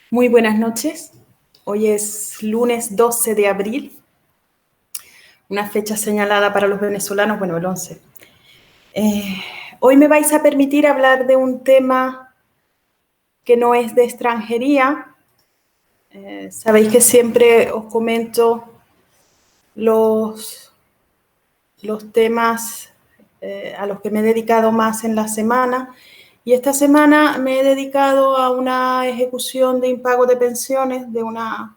Muy buenas noches. Hoy es lunes 12 de abril, una fecha señalada para los venezolanos, bueno, el 11. Hoy me vais a permitir hablar de un tema que no es de extranjería. Sabéis que siempre os comento los temas a los que me he dedicado más en la semana. Y esta semana me he dedicado a una ejecución de impago de pensiones de una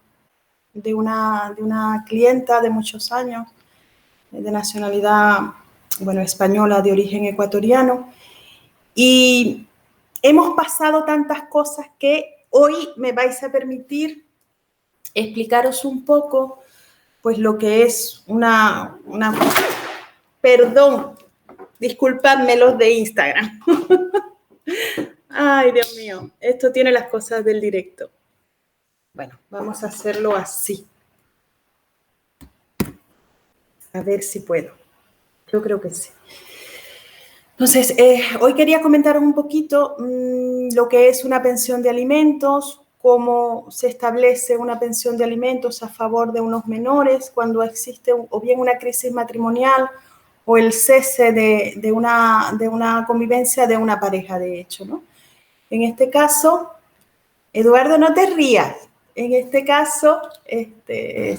clienta de muchos años, de nacionalidad, bueno, española, de origen ecuatoriano. Y hemos pasado tantas cosas que hoy me vais a permitir explicaros un poco, pues, lo que es perdón, disculpadme los de Instagram. Ay, Dios mío, esto tiene las cosas del directo. Bueno, vamos a hacerlo así. A ver si puedo. Yo creo que sí. Entonces, hoy quería comentaros un poquito lo que es una pensión de alimentos, cómo se establece una pensión de alimentos a favor de unos menores cuando existe o bien una crisis matrimonial o el cese de una convivencia de una pareja, de hecho, ¿no? En este caso, Eduardo, no te rías. En este caso, el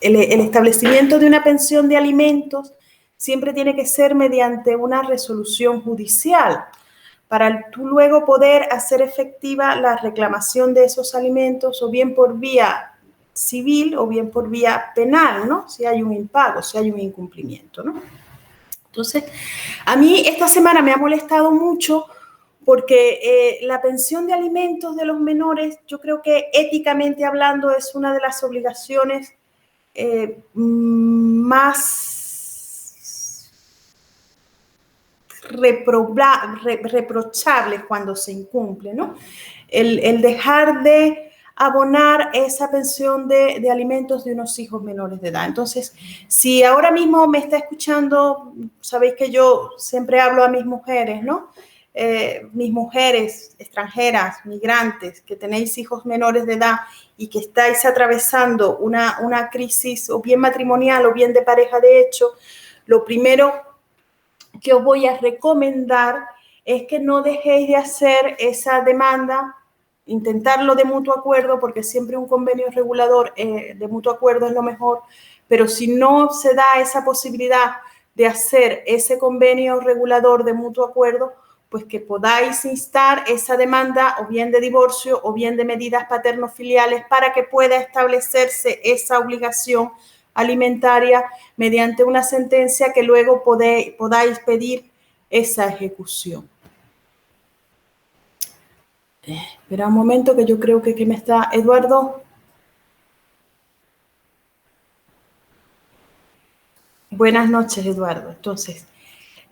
establecimiento de una pensión de alimentos siempre tiene que ser mediante una resolución judicial para tú luego poder hacer efectiva la reclamación de esos alimentos o bien por vía civil o bien por vía penal, ¿no? Si hay un impago, si hay un incumplimiento, ¿no? Entonces, a mí esta semana me ha molestado mucho porque la pensión de alimentos de los menores, yo creo que éticamente hablando es una de las obligaciones más reprochables cuando se incumple, ¿no? El dejar de abonar esa pensión de alimentos de unos hijos menores de edad. Entonces, si ahora mismo me está escuchando, sabéis que yo siempre hablo a mis mujeres, ¿no? Mis mujeres extranjeras, migrantes, que tenéis hijos menores de edad y que estáis atravesando una crisis o bien matrimonial o bien de pareja de hecho, lo primero que os voy a recomendar es que no dejéis de hacer esa demanda, intentarlo de mutuo acuerdo, porque siempre un convenio regulador de mutuo acuerdo es lo mejor, pero si no se da esa posibilidad de hacer ese convenio regulador de mutuo acuerdo, pues que podáis instar esa demanda o bien de divorcio o bien de medidas paterno-filiales para que pueda establecerse esa obligación alimentaria mediante una sentencia que luego podáis pedir esa ejecución. Espera un momento que yo creo que me está... Eduardo. Buenas noches, Eduardo. Entonces,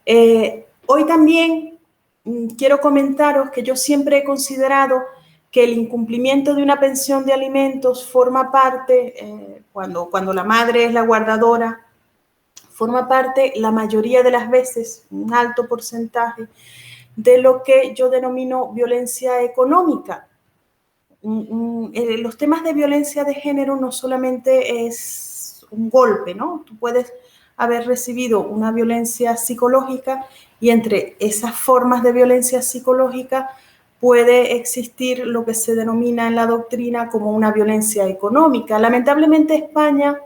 hoy también quiero comentaros que yo siempre he considerado que el incumplimiento de una pensión de alimentos forma parte, cuando la madre es la guardadora, forma parte la mayoría de las veces, un alto porcentaje, de lo que yo denomino violencia económica. Los temas de violencia de género no solamente es un golpe, ¿no? Tú puedes haber recibido una violencia psicológica y entre esas formas de violencia psicológica puede existir lo que se denomina en la doctrina como una violencia económica. Lamentablemente España,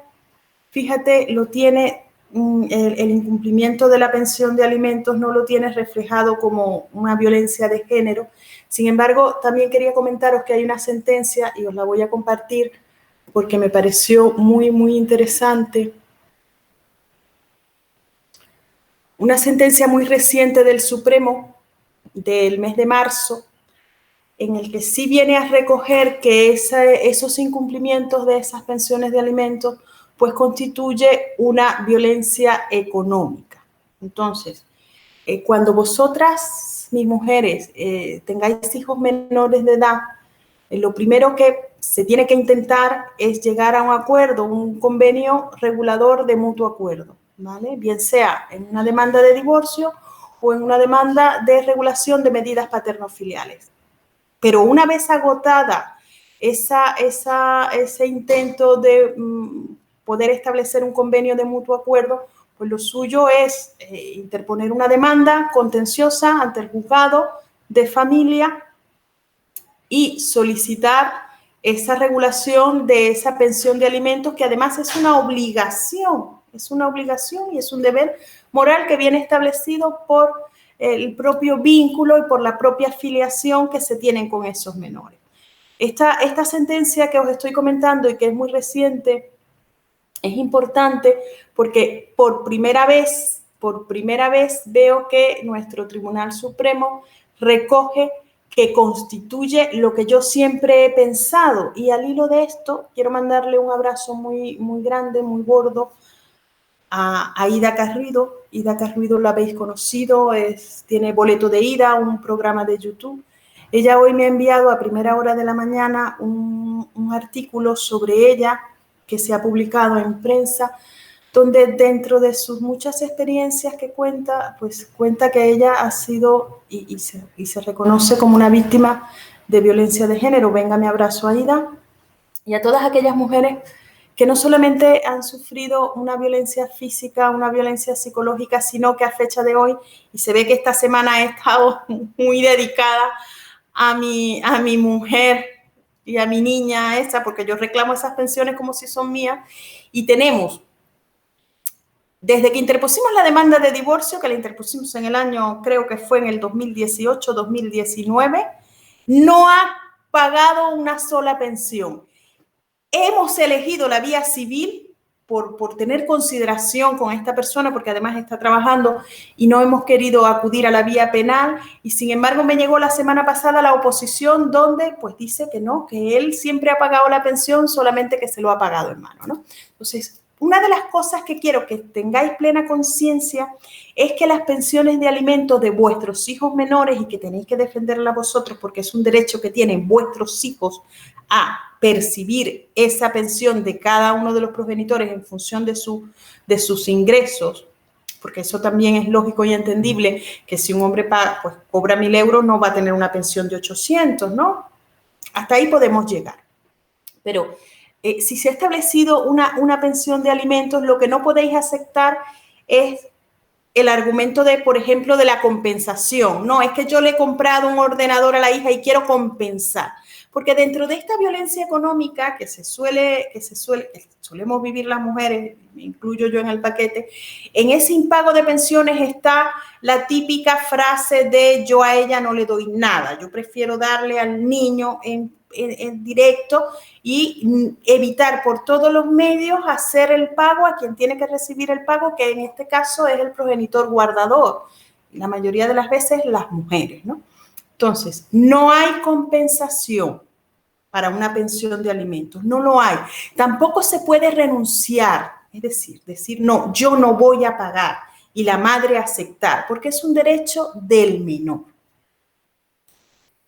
fíjate, lo tiene, el incumplimiento de la pensión de alimentos no lo tiene reflejado como una violencia de género. Sin embargo, también quería comentaros que hay una sentencia, y os la voy a compartir porque me pareció muy, muy interesante. Una sentencia muy reciente del Supremo, del mes de marzo, en el que sí viene a recoger que esos incumplimientos de esas pensiones de alimentos pues constituye una violencia económica. Entonces, cuando vosotras, mis mujeres, tengáis hijos menores de edad, lo primero que se tiene que intentar es llegar a un acuerdo, un convenio regulador de mutuo acuerdo, ¿vale? Bien sea en una demanda de divorcio o en una demanda de regulación de medidas paterno-filiales. Pero una vez agotada ese intento de poder establecer un convenio de mutuo acuerdo, pues lo suyo es interponer una demanda contenciosa ante el juzgado de familia y solicitar esa regulación de esa pensión de alimentos, que además es una obligación y es un deber moral que viene establecido por el propio vínculo y por la propia filiación que se tienen con esos menores. Esta sentencia que os estoy comentando y que es muy reciente es importante porque por primera vez veo que nuestro Tribunal Supremo recoge que constituye lo que yo siempre he pensado. Y al hilo de esto, quiero mandarle un abrazo muy, muy grande, muy gordo a Ida Carrido. Ida Carrido la habéis conocido, tiene Boleto de Ida, un programa de YouTube. Ella hoy me ha enviado a primera hora de la mañana un artículo sobre ella que se ha publicado en prensa, donde dentro de sus muchas experiencias que cuenta, pues cuenta que ella ha sido y se reconoce como una víctima de violencia de género. Venga, mi abrazo a Ida y a todas aquellas mujeres que no solamente han sufrido una violencia física, una violencia psicológica, sino que a fecha de hoy, y se ve que esta semana he estado muy dedicada a mi mujer y a mi niña esa, porque yo reclamo esas pensiones como si son mías, y tenemos, desde que interpusimos la demanda de divorcio, que la interpusimos en el año, creo que fue en el 2018-2019, no ha pagado una sola pensión. Hemos elegido la vía civil por tener consideración con esta persona, porque además está trabajando, y no hemos querido acudir a la vía penal. Y sin embargo me llegó la semana pasada la oposición, donde pues dice que no, que él siempre ha pagado la pensión, solamente que se lo ha pagado en mano, ¿no? Entonces, una de las cosas que quiero que tengáis plena conciencia es que las pensiones de alimentos de vuestros hijos menores, y que tenéis que defenderla vosotros porque es un derecho que tienen vuestros hijos a percibir esa pensión de cada uno de los progenitores en función de sus ingresos, porque eso también es lógico y entendible, que si un hombre pues cobra 1.000 euros no va a tener una pensión de 800, ¿no? Hasta ahí podemos llegar. Pero si se ha establecido una pensión de alimentos, lo que no podéis aceptar es el argumento de, por ejemplo, de la compensación. No, es que yo le he comprado un ordenador a la hija y quiero compensar. Porque dentro de esta violencia económica que solemos vivir las mujeres, me incluyo yo en el paquete, en ese impago de pensiones está la típica frase de yo a ella no le doy nada, yo prefiero darle al niño en directo y evitar por todos los medios hacer el pago a quien tiene que recibir el pago, que en este caso es el progenitor guardador, la mayoría de las veces las mujeres, ¿no? Entonces, no hay compensación para una pensión de alimentos, no lo hay. Tampoco se puede renunciar, es decir, no, yo no voy a pagar y la madre aceptar, porque es un derecho del menor.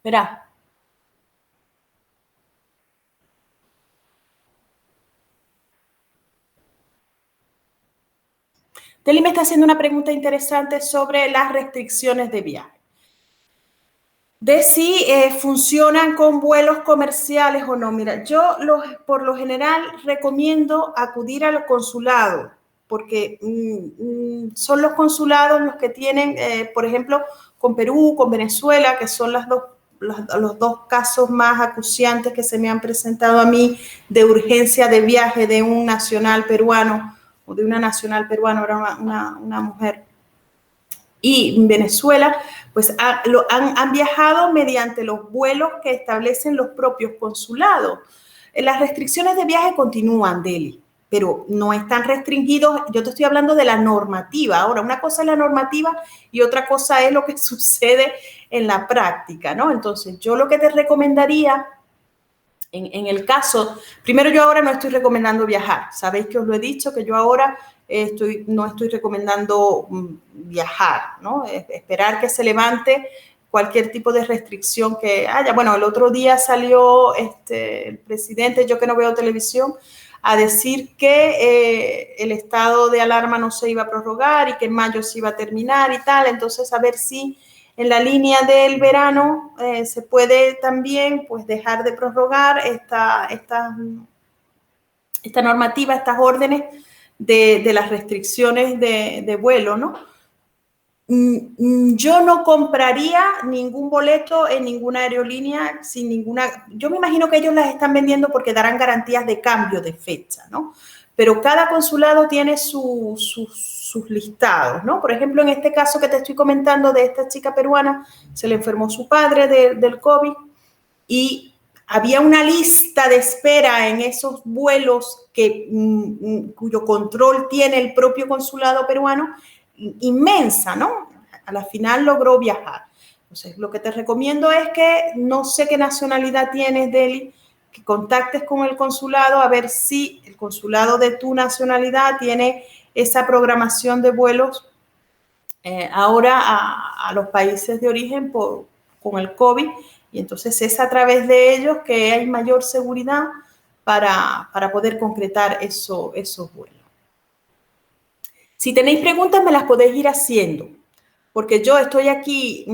Verá. Teli me está haciendo una pregunta interesante sobre las restricciones de viaje. De si funcionan con vuelos comerciales o no. Mira, yo por lo general recomiendo acudir al consulado, porque son los consulados los que tienen, por ejemplo, con Perú, con Venezuela, que son los dos casos más acuciantes que se me han presentado a mí de urgencia de viaje de un nacional peruano o de una nacional peruana, era una mujer. Y en Venezuela, pues han viajado mediante los vuelos que establecen los propios consulados. Las restricciones de viaje continúan, Deli, pero no están restringidos. Yo te estoy hablando de la normativa. Ahora, una cosa es la normativa y otra cosa es lo que sucede en la práctica, ¿no? Entonces, yo lo que te recomendaría en el caso, primero yo ahora no estoy recomendando viajar. Sabéis que os lo he dicho, que yo ahora no estoy recomendando viajar, ¿no? Esperar que se levante cualquier tipo de restricción que haya. Bueno, el otro día salió el presidente, yo que no veo televisión, a decir que el estado de alarma no se iba a prorrogar y que en mayo se iba a terminar y tal. Entonces, a ver si en la línea del verano, se puede también pues, dejar de prorrogar esta normativa, estas órdenes de las restricciones de vuelo, ¿no? Yo no compraría ningún boleto en ninguna aerolínea sin ninguna... Yo me imagino que ellos las están vendiendo porque darán garantías de cambio de fecha, ¿no? Pero cada consulado tiene sus listados, ¿no? Por ejemplo, en este caso que te estoy comentando de esta chica peruana, se le enfermó su padre del COVID y había una lista de espera en esos vuelos cuyo control tiene el propio consulado peruano, inmensa, ¿no? A la final logró viajar. Entonces, lo que te recomiendo es que no sé qué nacionalidad tienes, Deli, que contactes con el consulado a ver si el consulado de tu nacionalidad tiene esa programación de vuelos ahora a los países de origen con el COVID, y entonces es a través de ellos que hay mayor seguridad para poder concretar esos vuelos. Si tenéis preguntas, me las podéis ir haciendo, porque yo estoy aquí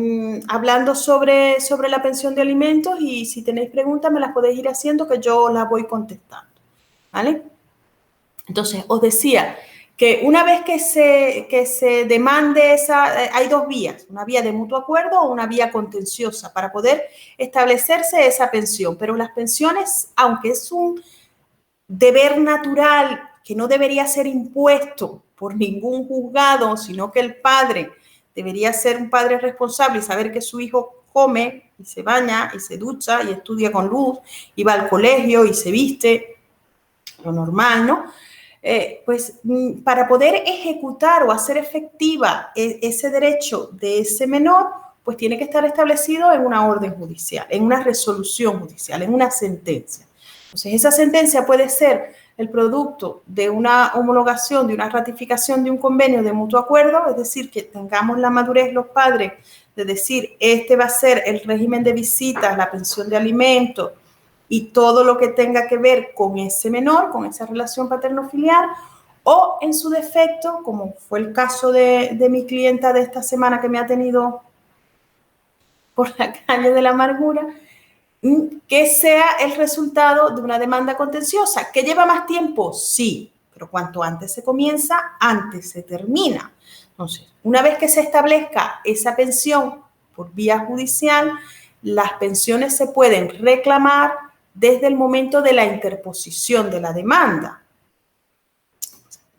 hablando sobre la pensión de alimentos y si tenéis preguntas, me las podéis ir haciendo que yo las voy contestando, ¿vale? Entonces, os decía que una vez que se demande hay dos vías, una vía de mutuo acuerdo o una vía contenciosa para poder establecerse esa pensión, pero las pensiones, aunque es un deber natural que no debería ser impuesto por ningún juzgado, sino que el padre debería ser un padre responsable y saber que su hijo come y se baña y se ducha y estudia con luz y va al colegio y se viste, lo normal, ¿no? Pues para poder ejecutar o hacer efectiva ese derecho de ese menor, pues tiene que estar establecido en una orden judicial, en una resolución judicial, en una sentencia. Entonces, esa sentencia puede ser el producto de una homologación, de una ratificación de un convenio de mutuo acuerdo, es decir, que tengamos la madurez los padres de decir, este va a ser el régimen de visitas, la pensión de alimentos y todo lo que tenga que ver con ese menor, con esa relación paterno-filial, o en su defecto, como fue el caso de mi clienta de esta semana que me ha tenido por la calle de la amargura, que sea el resultado de una demanda contenciosa. ¿Que lleva más tiempo? Sí, pero cuanto antes se comienza, antes se termina. Entonces, una vez que se establezca esa pensión por vía judicial, las pensiones se pueden reclamar desde el momento de la interposición de la demanda.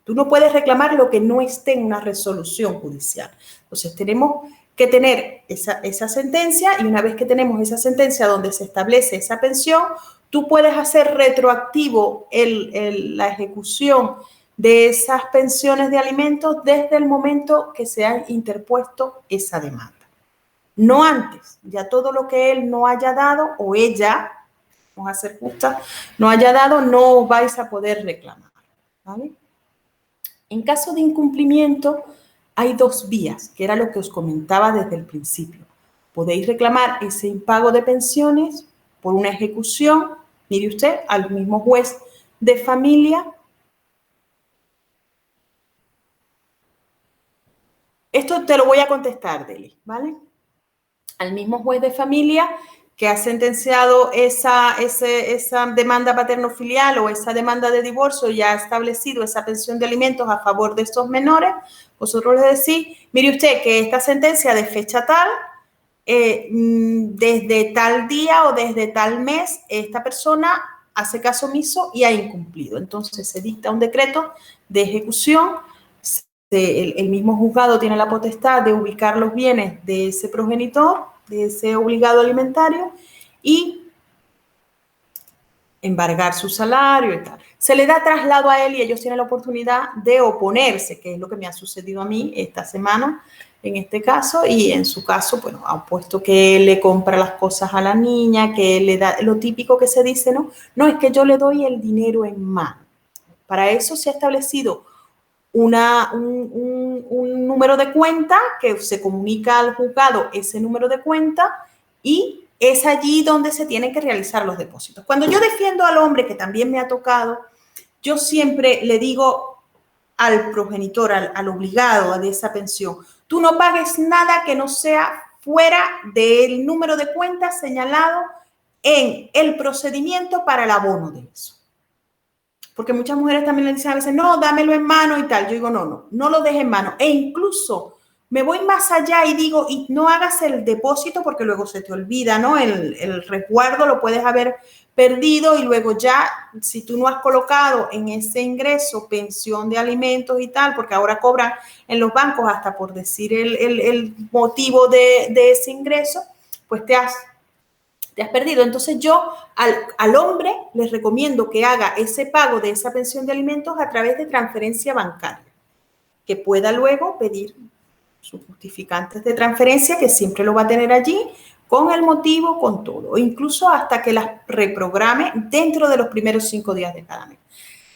Tú no puedes reclamar lo que no esté en una resolución judicial. Entonces, tenemos que tener esa sentencia y una vez que tenemos esa sentencia donde se establece esa pensión, tú puedes hacer retroactivo la ejecución de esas pensiones de alimentos desde el momento que se ha interpuesto esa demanda. No antes, ya todo lo que él no haya dado o ella, vamos a ser justas, no haya dado, no vais a poder reclamar, ¿vale? En caso de incumplimiento, hay dos vías, que era lo que os comentaba desde el principio. Podéis reclamar ese impago de pensiones por una ejecución, mire usted, al mismo juez de familia. Esto te lo voy a contestar, Deli, ¿vale? Al mismo juez de familia que ha sentenciado esa demanda paterno-filial o esa demanda de divorcio y ha establecido esa pensión de alimentos a favor de estos menores, vosotros le decís, mire usted que esta sentencia de fecha tal, desde tal día o desde tal mes, esta persona hace caso omiso y ha incumplido. Entonces se dicta un decreto de ejecución. El mismo juzgado tiene la potestad de ubicar los bienes de ese progenitor, de ese obligado alimentario, y embargar su salario y tal. Se le da traslado a él y ellos tienen la oportunidad de oponerse, que es lo que me ha sucedido a mí esta semana, en este caso, y en su caso, bueno, ha puesto que él le compra las cosas a la niña, que él le da, lo típico que se dice, ¿no? No, es que yo le doy el dinero en mano. Para eso se ha establecido un número de cuenta que se comunica al juzgado ese número de cuenta y es allí donde se tienen que realizar los depósitos. Cuando yo defiendo al hombre, que también me ha tocado, yo siempre le digo al progenitor, al obligado de esa pensión, tú no pagues nada que no sea fuera del número de cuenta señalado en el procedimiento para el abono de eso. Porque muchas mujeres también le dicen a veces, no, dámelo en mano y tal. Yo digo, no lo dejes en mano. E incluso me voy más allá y digo, y no hagas el depósito porque luego se te olvida, ¿no? El resguardo lo puedes haber perdido y luego ya, si tú no has colocado en ese ingreso pensión de alimentos y tal, porque ahora cobran en los bancos hasta por decir el motivo de ese ingreso, pues te has perdido. Entonces yo al hombre les recomiendo que haga ese pago de esa pensión de alimentos a través de transferencia bancaria, que pueda luego pedir sus justificantes de transferencia, que siempre lo va a tener allí, con el motivo, con todo, incluso hasta que las reprograme dentro de los primeros 5 días de cada mes.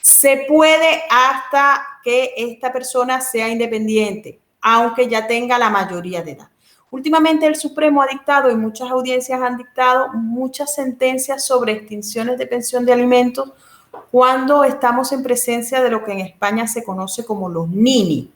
Se puede hasta que esta persona sea independiente, aunque ya tenga la mayoría de edad. Últimamente el Supremo ha dictado y muchas audiencias han dictado muchas sentencias sobre extinciones de pensión de alimentos cuando estamos en presencia de lo que en España se conoce como los NINI,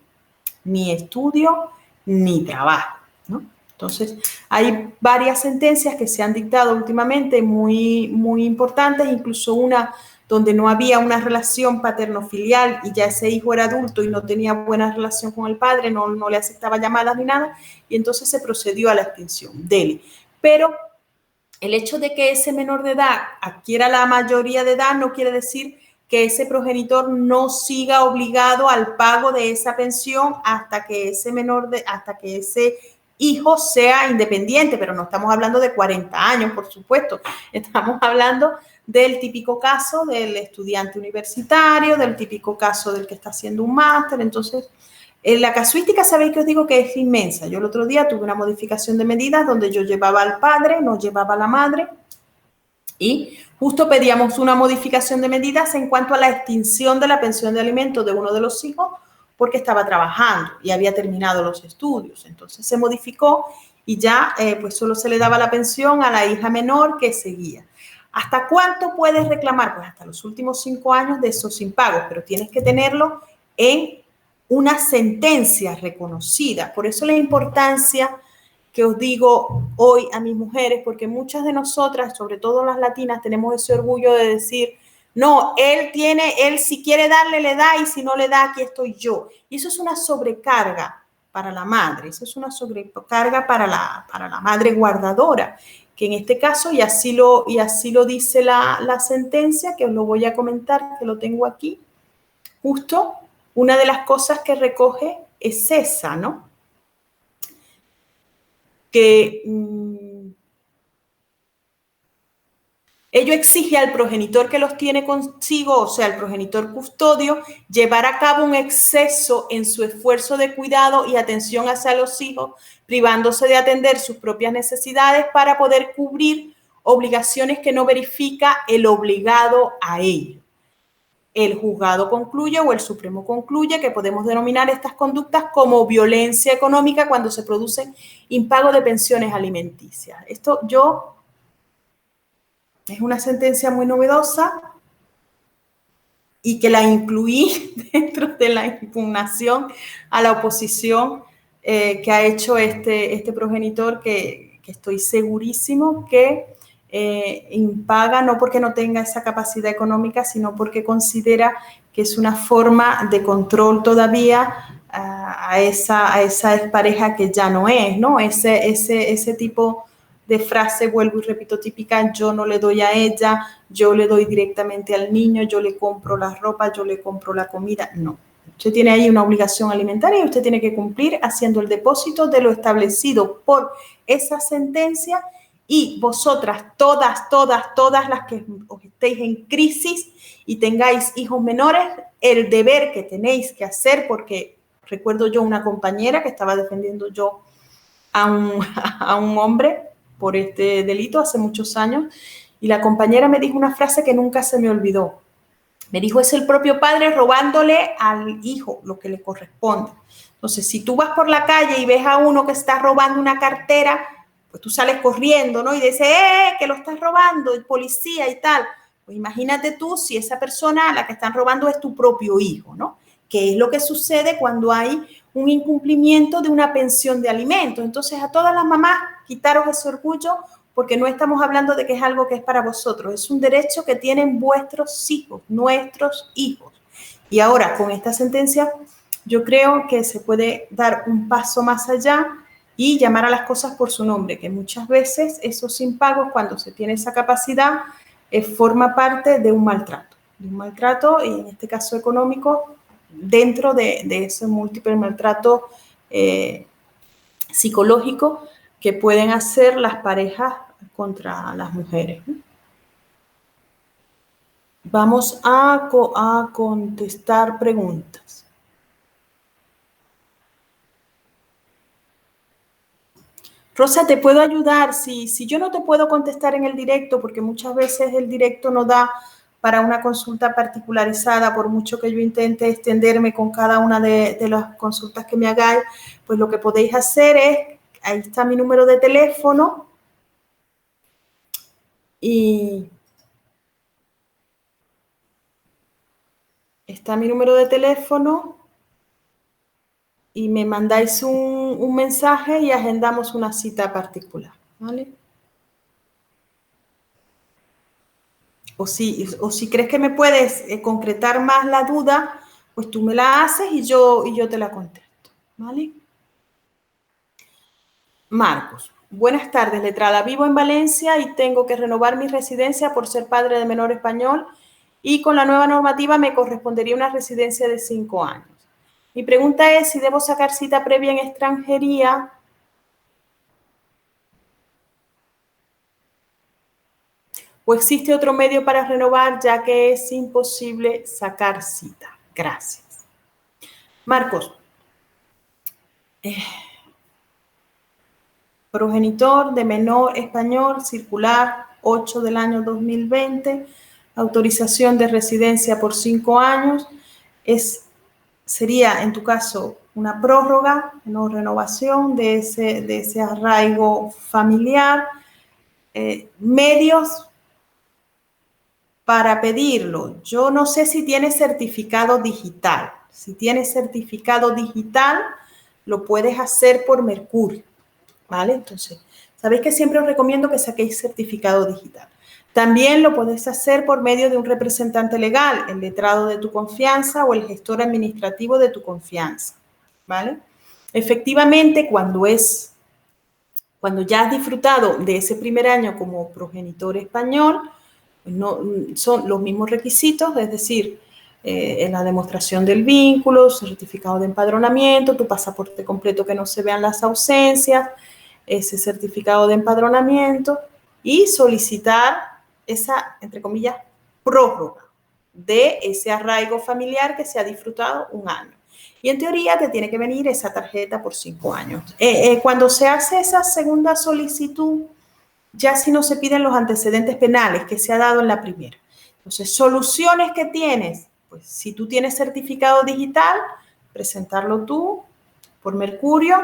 ni estudio ni trabajo, ¿no? Entonces, hay varias sentencias que se han dictado últimamente muy, muy importantes, incluso una donde no había una relación paterno-filial y ya ese hijo era adulto y no tenía buena relación con el padre, no le aceptaba llamadas ni nada, y entonces se procedió a la extinción de él. Pero el hecho de que ese menor de edad adquiera la mayoría de edad no quiere decir que ese progenitor no siga obligado al pago de esa pensión hasta que ese hijo sea independiente, pero no estamos hablando de 40 años, por supuesto. Estamos hablando del típico caso del estudiante universitario, del típico caso del que está haciendo un máster. Entonces, la casuística, sabéis que os digo que es inmensa. Yo el otro día tuve una modificación de medidas donde yo llevaba al padre, no llevaba a la madre, y justo pedíamos una modificación de medidas en cuanto a la extinción de la pensión de alimentos de uno de los hijos porque estaba trabajando y había terminado los estudios. Entonces se modificó y ya pues solo se le daba la pensión a la hija menor que seguía. ¿Hasta cuánto puedes reclamar? Pues hasta los últimos 5 años de esos impagos, pero tienes que tenerlo en una sentencia reconocida. Por eso la importancia que os digo hoy a mis mujeres, porque muchas de nosotras, sobre todo las latinas, tenemos ese orgullo de decir, no, él si quiere darle, le da, y si no le da, aquí estoy yo. Y eso es una sobrecarga para la madre, eso es una sobrecarga para la madre guardadora, que en este caso, y así lo dice la sentencia, que os lo voy a comentar, que lo tengo aquí, justo una de las cosas que recoge es esa, ¿no? Que ello exige al progenitor que los tiene consigo, o sea, al progenitor custodio, llevar a cabo un exceso en su esfuerzo de cuidado y atención hacia los hijos, privándose de atender sus propias necesidades para poder cubrir obligaciones que no verifica el obligado a ello. El juzgado concluye o el Supremo concluye que podemos denominar estas conductas como violencia económica cuando se produce impago de pensiones alimenticias. Esto es una sentencia muy novedosa y que la incluí dentro de la impugnación a la oposición que ha hecho este progenitor que estoy segurísimo que impaga, no porque no tenga esa capacidad económica, sino porque considera que es una forma de control todavía a esa expareja que ya no es, ¿no? Ese tipo de frase, vuelvo y repito, típica, yo no le doy a ella, yo le doy directamente al niño, yo le compro la ropa, yo le compro la comida. No. Usted tiene ahí una obligación alimentaria y usted tiene que cumplir haciendo el depósito de lo establecido por esa sentencia. Y vosotras, todas las que os estéis en crisis y tengáis hijos menores, el deber que tenéis que hacer, porque recuerdo yo una compañera que estaba defendiendo yo a un hombre por este delito hace muchos años, y la compañera me dijo una frase que nunca se me olvidó. Me dijo, es el propio padre robándole al hijo lo que le corresponde. Entonces, si tú vas por la calle y ves a uno que está robando una cartera, pues tú sales corriendo, ¿no? Y dices, que lo estás robando, el policía y tal. Pues imagínate tú si esa persona a la que están robando es tu propio hijo, ¿no? ¿Qué es lo que sucede cuando hay un incumplimiento de una pensión de alimentos. Entonces, a todas las mamás, quitaros ese orgullo, porque no estamos hablando de que es algo que es para vosotros, es un derecho que tienen vuestros hijos, nuestros hijos. Y ahora, con esta sentencia, yo creo que se puede dar un paso más allá y llamar a las cosas por su nombre, que muchas veces esos impagos, cuando se tiene esa capacidad, forma parte de un maltrato, y en este caso económico, dentro de ese múltiple maltrato psicológico que pueden hacer las parejas contra las mujeres. Vamos a contestar preguntas. Rosa, ¿te puedo ayudar? Si yo no te puedo contestar en el directo, porque muchas veces el directo no da para una consulta particularizada, por mucho que yo intente extenderme con cada una de las consultas que me hagáis, pues lo que podéis hacer es, ahí está mi número de teléfono, y está mi número de teléfono, y me mandáis un mensaje y agendamos una cita particular, ¿vale? O si crees que me puedes concretar más la duda, pues tú me la haces y yo te la contesto, ¿vale? Marcos, buenas tardes, letrada. Vivo en Valencia y tengo que renovar mi residencia por ser padre de menor español, y con la nueva normativa me correspondería una residencia de 5 años. Mi pregunta es si debo sacar cita previa en extranjería o existe otro medio para renovar, ya que es imposible sacar cita. Gracias. Marcos, progenitor de menor español, circular 8 del año 2020, autorización de residencia por 5 años, sería en tu caso una prórroga, no renovación de ese arraigo familiar. Medios para pedirlo. Yo no sé si tiene certificado digital. Si tienes certificado digital, lo puedes hacer por Mercurio, ¿vale? Entonces, sabéis que siempre os recomiendo que saquéis certificado digital. También lo podéis hacer por medio de un representante legal, el letrado de tu confianza o el gestor administrativo de tu confianza, ¿vale? Efectivamente, cuando ya has disfrutado de ese primer año como progenitor español, no, son los mismos requisitos, es decir, en la demostración del vínculo, certificado de empadronamiento, tu pasaporte completo que no se vean las ausencias, ese certificado de empadronamiento, y solicitar esa, entre comillas, prórroga de ese arraigo familiar que se ha disfrutado un año. Y en teoría te tiene que venir esa tarjeta por 5 años. Cuando se hace esa segunda solicitud, ya si no se piden los antecedentes penales que se ha dado en la primera. Entonces, soluciones que tienes, pues si tú tienes certificado digital, presentarlo tú por Mercurio.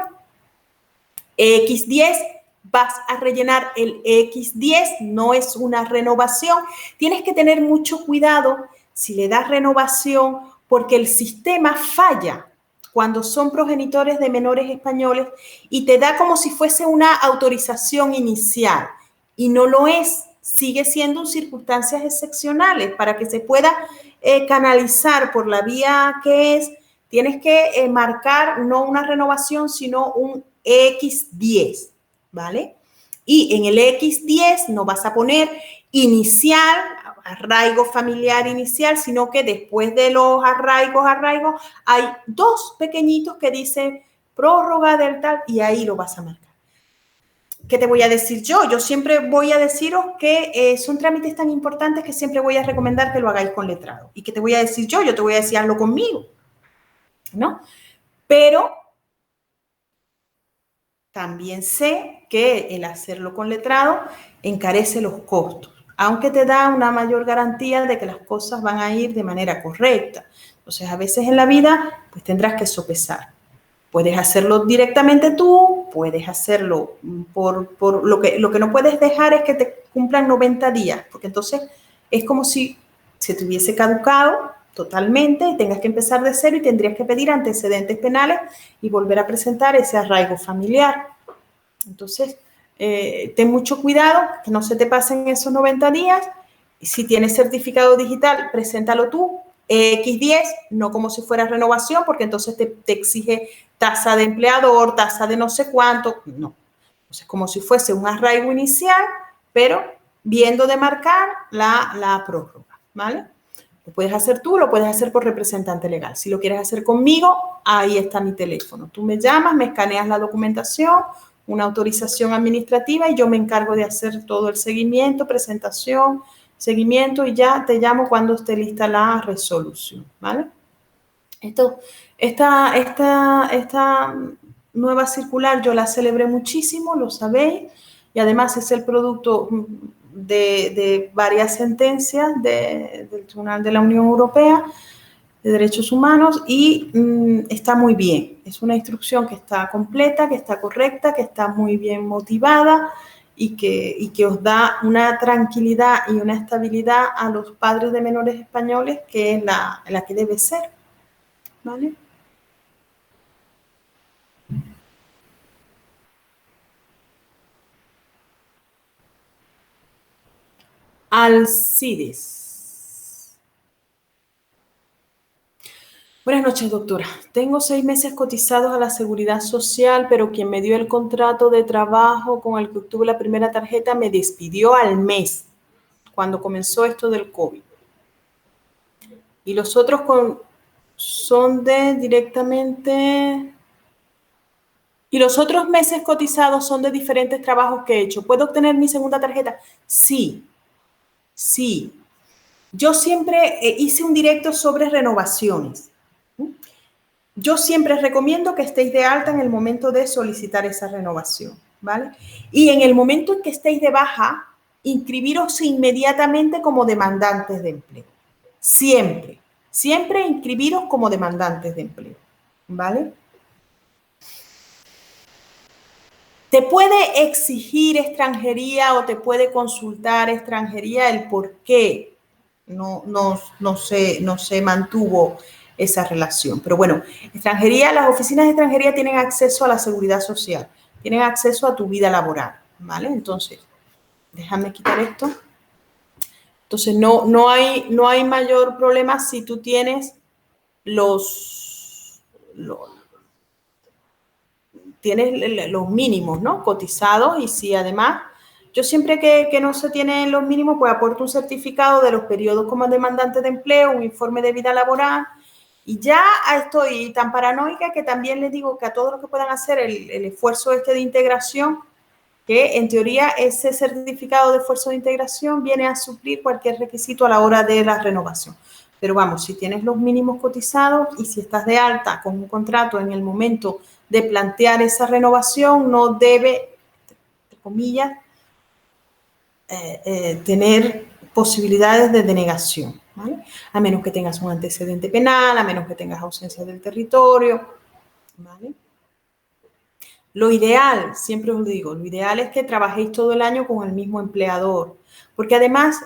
X10, vas a rellenar el X10, no es una renovación. Tienes que tener mucho cuidado si le das renovación, porque el sistema falla cuando son progenitores de menores españoles y te da como si fuese una autorización inicial, y no lo es, sigue siendo circunstancias excepcionales. Para que se pueda canalizar por la vía que es, tienes que marcar no una renovación, sino un X10, ¿vale? Y en el X10 no vas a poner inicial, arraigo familiar inicial, sino que después de los arraigos, hay 2 pequeñitos que dicen prórroga del tal, y ahí lo vas a marcar. ¿Qué te voy a decir yo? Yo siempre voy a deciros que son trámites tan importantes que siempre voy a recomendar que lo hagáis con letrado. ¿Y qué te voy a decir yo? Yo te voy a decir hazlo conmigo, ¿no? Pero también sé que el hacerlo con letrado encarece los costos, aunque te da una mayor garantía de que las cosas van a ir de manera correcta. Entonces, a veces en la vida, pues tendrás que sopesar. Puedes hacerlo directamente tú, puedes hacerlo por lo que no puedes dejar es que te cumplan 90 días, porque entonces es como si se te hubiese caducado. totalmente y tengas que empezar de cero y tendrías que pedir antecedentes penales y volver a presentar ese arraigo familiar. Entonces, ten mucho cuidado, que no se te pasen esos 90 días. Si tienes certificado digital, preséntalo tú, X10, no como si fuera renovación, porque entonces te exige tasa de empleador, tasa de no sé cuánto, no. Entonces, como si fuese un arraigo inicial, pero viendo de marcar la prórroga, ¿vale? Lo puedes hacer tú, lo puedes hacer por representante legal. Si lo quieres hacer conmigo, ahí está mi teléfono. Tú me llamas, me escaneas la documentación, una autorización administrativa y yo me encargo de hacer todo el seguimiento, presentación, seguimiento y ya te llamo cuando esté lista la resolución, ¿vale? Esta nueva circular yo la celebré muchísimo, lo sabéis, y además es el producto de varias sentencias del Tribunal de la Unión Europea de Derechos Humanos y está muy bien. Es una instrucción que está completa, que está correcta, que está muy bien motivada y que os da una tranquilidad y una estabilidad a los padres de menores españoles que es la que debe ser, ¿vale? Alcides. Buenas noches, doctora. Tengo 6 meses cotizados a la Seguridad Social, pero quien me dio el contrato de trabajo con el que obtuve la primera tarjeta me despidió al mes, cuando comenzó esto del COVID. Y los otros son de directamente... Y los otros meses cotizados son de diferentes trabajos que he hecho. ¿Puedo obtener mi segunda tarjeta? Sí, sí. Yo siempre hice un directo sobre renovaciones. Yo siempre recomiendo que estéis de alta en el momento de solicitar esa renovación, ¿vale? Y en el momento en que estéis de baja, inscribiros inmediatamente como demandantes de empleo. Siempre, siempre inscribiros como demandantes de empleo, ¿vale? Te puede exigir extranjería o te puede consultar extranjería el por qué no se mantuvo esa relación. Pero bueno, extranjería, las oficinas de extranjería tienen acceso a la seguridad social, tienen acceso a tu vida laboral, ¿vale? Entonces, déjame quitar esto. Entonces, no hay mayor problema si tú tienes tienes los mínimos, ¿no? Cotizados y si además, yo siempre que no se tienen los mínimos, pues aporto un certificado de los periodos como demandante de empleo, un informe de vida laboral y ya estoy tan paranoica que también les digo que a todos los que puedan hacer el esfuerzo de integración, que en teoría ese certificado de esfuerzo de integración viene a suplir cualquier requisito a la hora de la renovación. Pero vamos, si tienes los mínimos cotizados y si estás de alta con un contrato en el momento de plantear esa renovación, no debe, entre comillas, tener posibilidades de denegación, ¿vale? A menos que tengas un antecedente penal, a menos que tengas ausencia del territorio, ¿vale? Lo ideal, siempre os lo digo, lo ideal es que trabajéis todo el año con el mismo empleador, porque además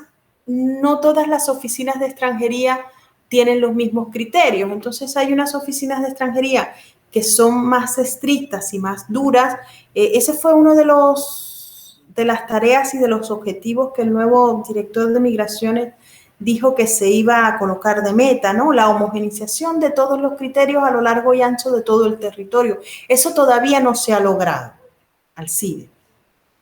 no todas las oficinas de extranjería tienen los mismos criterios. Entonces hay unas oficinas de extranjería que son más estrictas y más duras. Ese fue uno de las tareas y de los objetivos que el nuevo director de migraciones dijo que se iba a colocar de meta, ¿no? La homogeneización de todos los criterios a lo largo y ancho de todo el territorio. Eso todavía no se ha logrado, Alcide.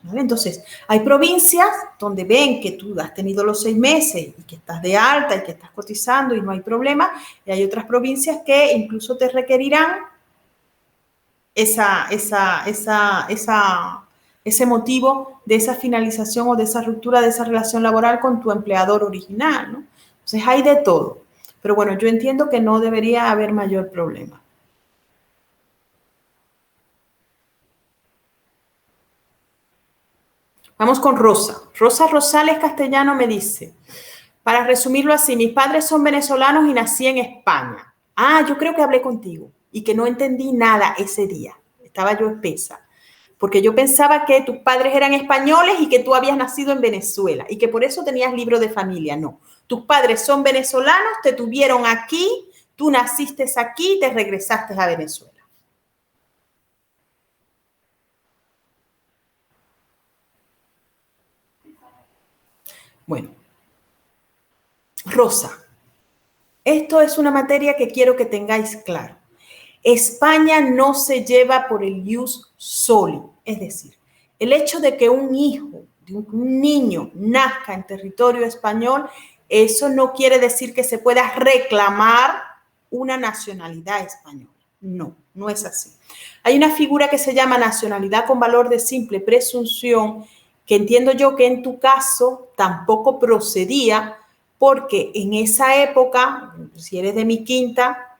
¿Vale? Entonces, hay provincias donde ven que tú has tenido los 6 meses y que estás de alta y que estás cotizando y no hay problema, y hay otras provincias que incluso te requerirán ese motivo de esa finalización o de esa ruptura de esa relación laboral con tu empleador original, ¿no? Entonces hay de todo. Pero bueno, yo entiendo que no debería haber mayor problema. Vamos con Rosa. Rosa Rosales Castellano me dice, para resumirlo así, mis padres son venezolanos y nací en España. Ah, yo creo que hablé contigo y que no entendí nada ese día. Estaba yo espesa. porque yo pensaba que tus padres eran españoles y que tú habías nacido en Venezuela y que por eso tenías libro de familia. No, tus padres son venezolanos, te tuvieron aquí, tú naciste aquí y te regresaste a Venezuela. Bueno, Rosa, esto es una materia que quiero que tengáis claro. España no se lleva por el ius soli, es decir, el hecho de que un hijo, de un niño nazca en territorio español, eso no quiere decir que se pueda reclamar una nacionalidad española. No, no es así. Hay una figura que se llama nacionalidad con valor de simple presunción, que entiendo yo que en tu caso tampoco procedía, porque en esa época, si eres de mi quinta,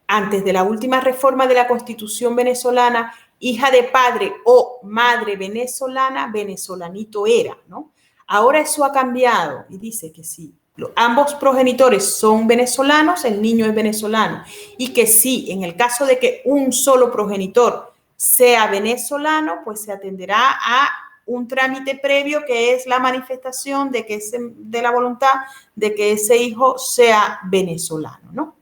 antes de la última reforma de la Constitución venezolana, hija de padre o madre venezolana, venezolanito era, ¿no? Ahora eso ha cambiado y dice que sí, ambos progenitores son venezolanos, el niño es venezolano, y que sí, en el caso de que un solo progenitor sea venezolano, pues se atenderá a un trámite previo que es la manifestación de la voluntad de que ese hijo sea venezolano, ¿no?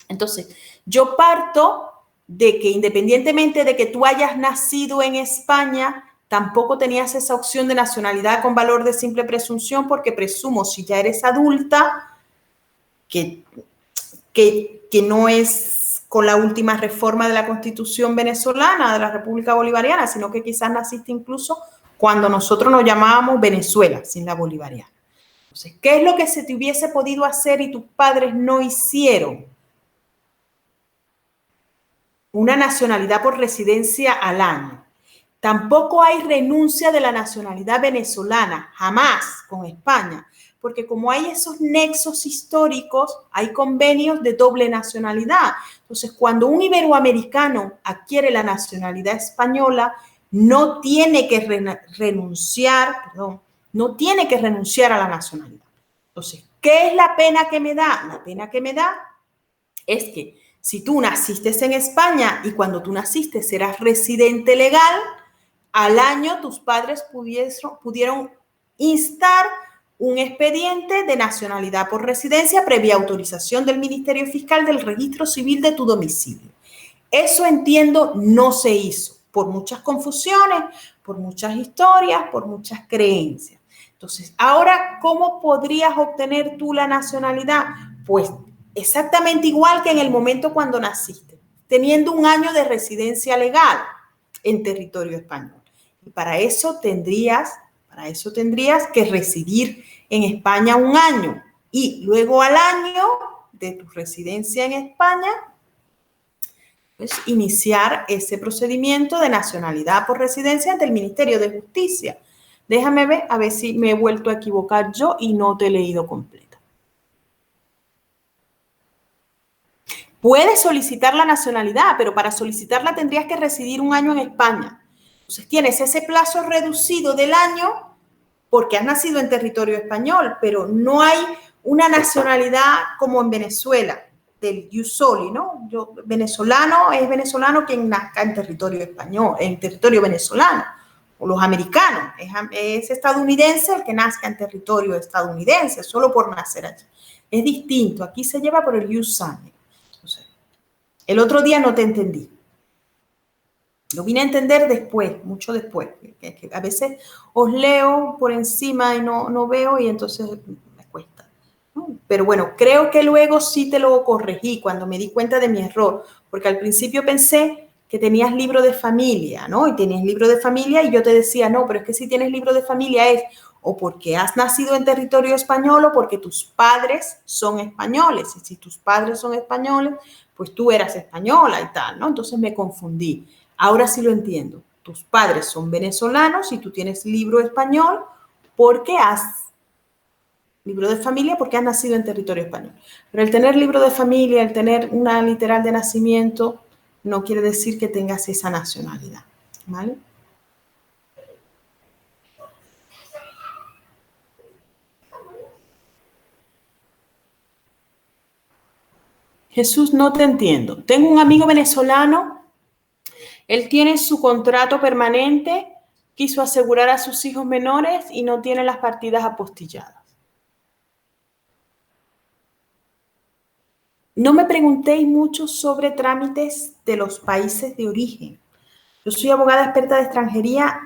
Entonces, yo parto de que independientemente de que tú hayas nacido en España, tampoco tenías esa opción de nacionalidad con valor de simple presunción, porque presumo, si ya eres adulta, que no es con la última reforma de la Constitución venezolana, de la República Bolivariana, sino que quizás naciste incluso cuando nosotros nos llamábamos Venezuela, sin la bolivariana. Entonces, ¿qué es lo que se te hubiese podido hacer y tus padres no hicieron? Una nacionalidad por residencia al año. Tampoco hay renuncia de la nacionalidad venezolana, jamás con España, porque como hay esos nexos históricos, hay convenios de doble nacionalidad. Entonces, cuando un iberoamericano adquiere la nacionalidad española, no tiene que renunciar a la nacionalidad. Entonces, ¿qué es la pena que me da? La pena que me da es que si tú naciste en España y cuando tú naciste serás residente legal, al año tus padres pudieron instar un expediente de nacionalidad por residencia previa autorización del Ministerio Fiscal del registro civil de tu domicilio. Eso entiendo no se hizo por muchas confusiones, por muchas historias, por muchas creencias. Entonces, ahora, ¿cómo podrías obtener tú la nacionalidad? Pues exactamente igual que en el momento cuando naciste, teniendo un año de residencia legal en territorio español. Y para eso tendrías que residir en España un año y luego al año de tu residencia en España, pues iniciar ese procedimiento de nacionalidad por residencia ante el Ministerio de Justicia. Déjame ver, a ver si me he vuelto a equivocar yo y no te he leído completa. Puedes solicitar la nacionalidad, pero para solicitarla tendrías que residir un año en España. Entonces tienes ese plazo reducido del año porque has nacido en territorio español, pero no hay una nacionalidad como en Venezuela, del ius soli, ¿no? Venezolano es venezolano quien nazca en territorio español, en territorio venezolano, o los americanos, es estadounidense el que nazca en territorio estadounidense, solo por nacer allí. Es distinto, aquí se lleva por el ius sanguinis. El otro día no te entendí. Lo vine a entender después, mucho después. Que a veces os leo por encima y no veo y entonces me cuesta. ¿No? Pero bueno, creo que luego sí te lo corregí cuando me di cuenta de mi error, porque al principio pensé que tenías libro de familia, ¿no? Y tenías libro de familia y yo te decía, no, pero es que si tienes libro de familia es o porque has nacido en territorio español o porque tus padres son españoles. Y si tus padres son españoles, pues tú eras española y tal, ¿no? Entonces me confundí. Ahora sí lo entiendo. Tus padres son venezolanos y tú tienes libro español porque libro de familia porque has nacido en territorio español. Pero el tener libro de familia, el tener una literal de nacimiento, no quiere decir que tengas esa nacionalidad, ¿vale? Jesús, no te entiendo. Tengo un amigo venezolano Él tiene su contrato permanente, quiso asegurar a sus hijos menores y no tiene las partidas apostilladas. No me preguntéis mucho sobre trámites de los países de origen. Yo soy abogada experta de extranjería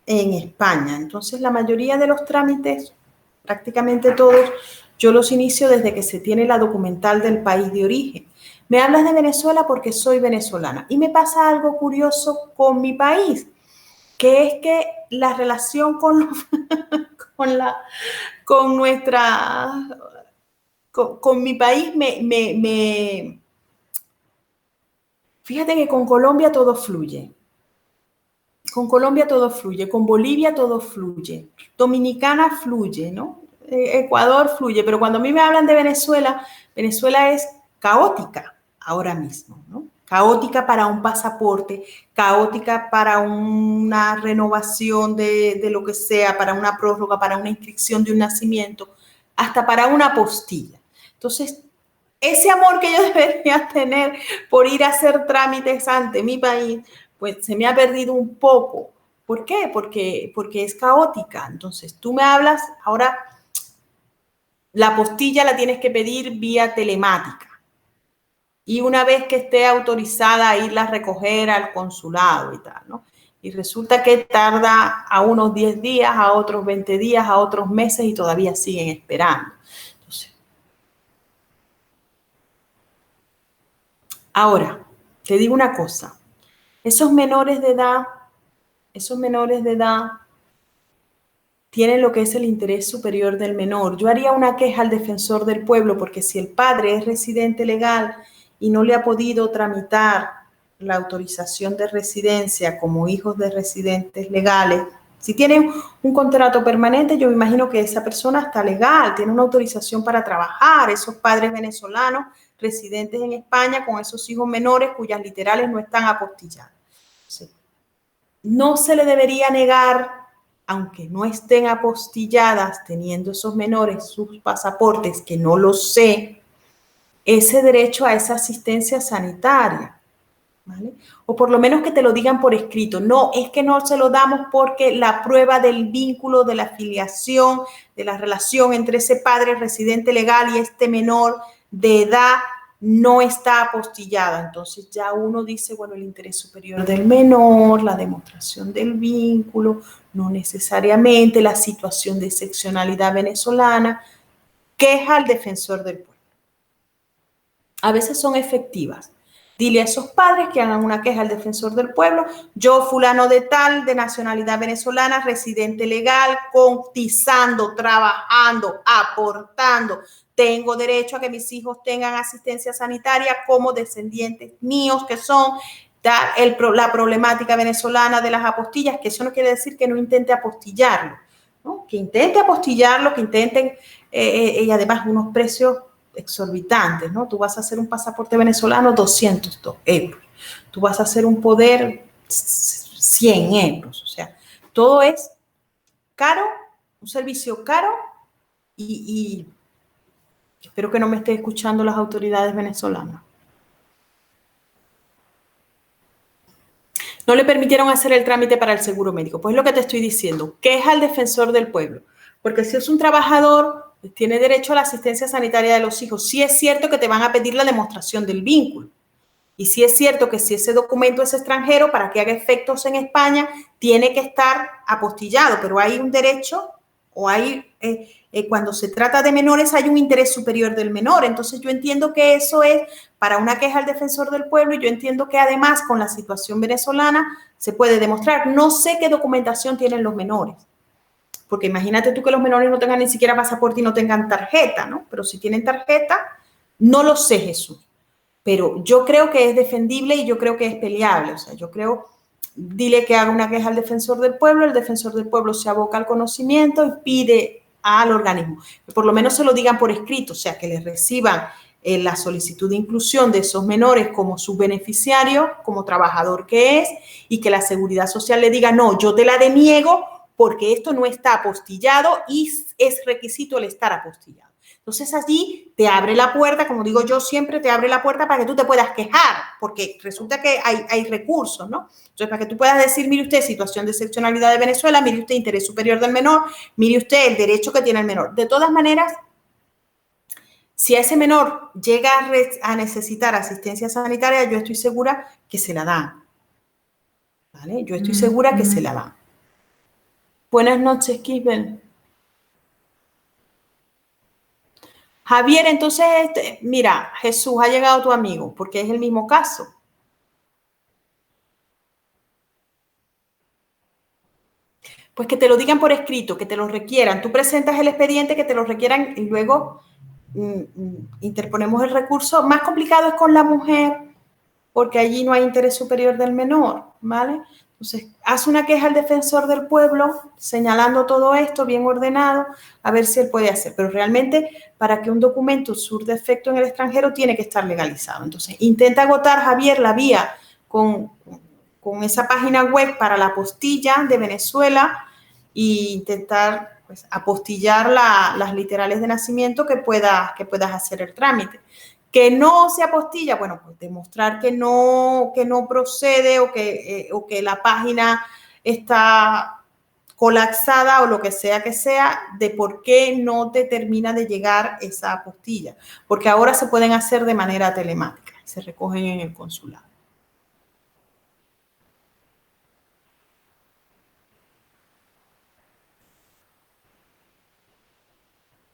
en España, entonces la mayoría de los trámites, prácticamente todos, yo los inicio desde que se tiene la documental del país de origen. Me hablas de Venezuela porque soy venezolana y me pasa algo curioso con mi país, que es que la relación con nuestra, con mi país fíjate que con Colombia todo fluye. Con Colombia todo fluye, con Bolivia todo fluye, Dominicana fluye, ¿no? Ecuador fluye, pero cuando a mí me hablan de Venezuela, Venezuela es caótica ahora mismo, ¿no? Caótica para un pasaporte, caótica para una renovación de lo que sea, para una prórroga, para una inscripción de un nacimiento, hasta para una apostilla. Entonces, ese amor que yo debería tener por ir a hacer trámites ante mi país, pues se me ha perdido un poco. ¿Por qué? Porque es caótica. Entonces, tú me hablas, ahora la apostilla la tienes que pedir vía telemática. Y una vez que esté autorizada a irla a recoger al consulado y tal, ¿no? Y resulta que tarda a unos 10 días, a otros 20 días, a otros meses y todavía siguen esperando. Entonces, ahora, te digo una cosa. Esos menores de edad tienen lo que es el interés superior del menor. Yo haría una queja al defensor del pueblo porque si el padre es residente legal y no le ha podido tramitar la autorización de residencia como hijos de residentes legales, si tienen un contrato permanente, yo me imagino que esa persona está legal, tiene una autorización para trabajar, esos padres venezolanos residentes en España con esos hijos menores cuyas literales no están apostilladas. Sí. No se le debería negar, aunque no estén apostilladas, teniendo esos menores sus pasaportes, que no lo sé, ese derecho a esa asistencia sanitaria, ¿vale? O por lo menos que te lo digan por escrito. No, es que no se lo damos porque la prueba del vínculo, de la filiación, de la relación entre ese padre residente legal y este menor de edad no está apostillada. Entonces ya uno dice, bueno, el interés superior del menor, la demostración del vínculo, no necesariamente la situación de excepcionalidad venezolana, queja al defensor del pueblo. A veces son efectivas. Dile a esos padres que hagan una queja al defensor del pueblo. Yo, fulano de tal, de nacionalidad venezolana, residente legal, cotizando, trabajando, aportando. Tengo derecho a que mis hijos tengan asistencia sanitaria como descendientes míos que son la problemática venezolana de las apostillas, que eso no quiere decir que no intente apostillarlo, ¿no? Que intente apostillarlo, que intenten, y además unos precios exorbitantes, ¿no? Tú vas a hacer un pasaporte venezolano, 200 euros. Tú vas a hacer un poder, 100 euros. O sea, todo es caro, un servicio caro y espero que no me esté escuchando las autoridades venezolanas. No le permitieron hacer el trámite para el seguro médico. Pues lo que te estoy diciendo, queja al defensor del pueblo. Porque si es un trabajador, tiene derecho a la asistencia sanitaria de los hijos. Sí es cierto que te van a pedir la demostración del vínculo. Y sí es cierto que si ese documento es extranjero, para que haga efectos en España, tiene que estar apostillado. Pero hay un derecho o hay, cuando se trata de menores, hay un interés superior del menor. Entonces yo entiendo que eso es para una queja al defensor del pueblo y yo entiendo que además con la situación venezolana se puede demostrar. No sé qué documentación tienen los menores. Porque imagínate tú que los menores no tengan ni siquiera pasaporte y no tengan tarjeta, ¿no? Pero si tienen tarjeta, no lo sé, Jesús. Pero yo creo que es defendible y yo creo que es peleable. O sea, yo creo, dile que haga una queja al defensor del pueblo, el defensor del pueblo se aboca al conocimiento y pide al organismo que por lo menos se lo digan por escrito, o sea, que les reciban la solicitud de inclusión de esos menores como su beneficiario, como trabajador que es, y que la Seguridad Social le diga, no, yo te la deniego porque esto no está apostillado y es requisito el estar apostillado. Entonces allí te abre la puerta, como digo yo siempre, te abre la puerta para que tú te puedas quejar, porque resulta que hay recursos, ¿no? Entonces, para que tú puedas decir, mire usted, situación de excepcionalidad de Venezuela, mire usted, interés superior del menor, mire usted el derecho que tiene el menor. De todas maneras, si a ese menor llega a necesitar asistencia sanitaria, yo estoy segura que se la dan, ¿vale? Yo estoy segura que se la dan. Buenas noches, Kisbel. Javier, entonces, mira, Jesús, ha llegado tu amigo, porque es el mismo caso. Pues que te lo digan por escrito, que te lo requieran. Tú presentas el expediente, que te lo requieran y luego interponemos el recurso. Más complicado es con la mujer, porque allí no hay interés superior del menor, ¿vale? Entonces, haz una queja al defensor del pueblo señalando todo esto bien ordenado, a ver si él puede hacer. Pero realmente, para que un documento surta efecto en el extranjero, tiene que estar legalizado. Entonces, intenta agotar, Javier, la vía con esa página web para la apostilla de Venezuela e intentar pues, apostillar las literales de nacimiento que puedas hacer el trámite. Que no se apostilla, bueno, pues demostrar que no procede o que la página está colapsada o lo que sea, de por qué no te termina de llegar esa apostilla. Porque ahora se pueden hacer de manera telemática, se recogen en el consulado.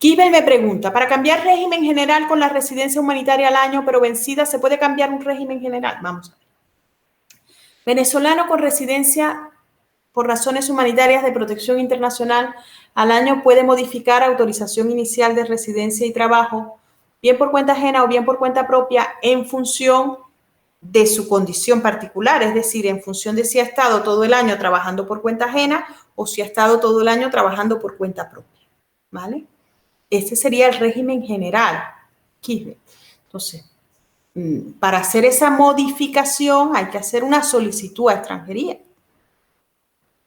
Kibel me pregunta, para cambiar régimen general con la residencia humanitaria al año, pero vencida, ¿se puede cambiar un régimen general? Vamos a ver. Venezolano con residencia por razones humanitarias de protección internacional al año puede modificar autorización inicial de residencia y trabajo, bien por cuenta ajena o bien por cuenta propia, en función de su condición particular, es decir, en función de si ha estado todo el año trabajando por cuenta ajena o si ha estado todo el año trabajando por cuenta propia, ¿vale? Ese sería el régimen general. Entonces, para hacer esa modificación hay que hacer una solicitud a extranjería,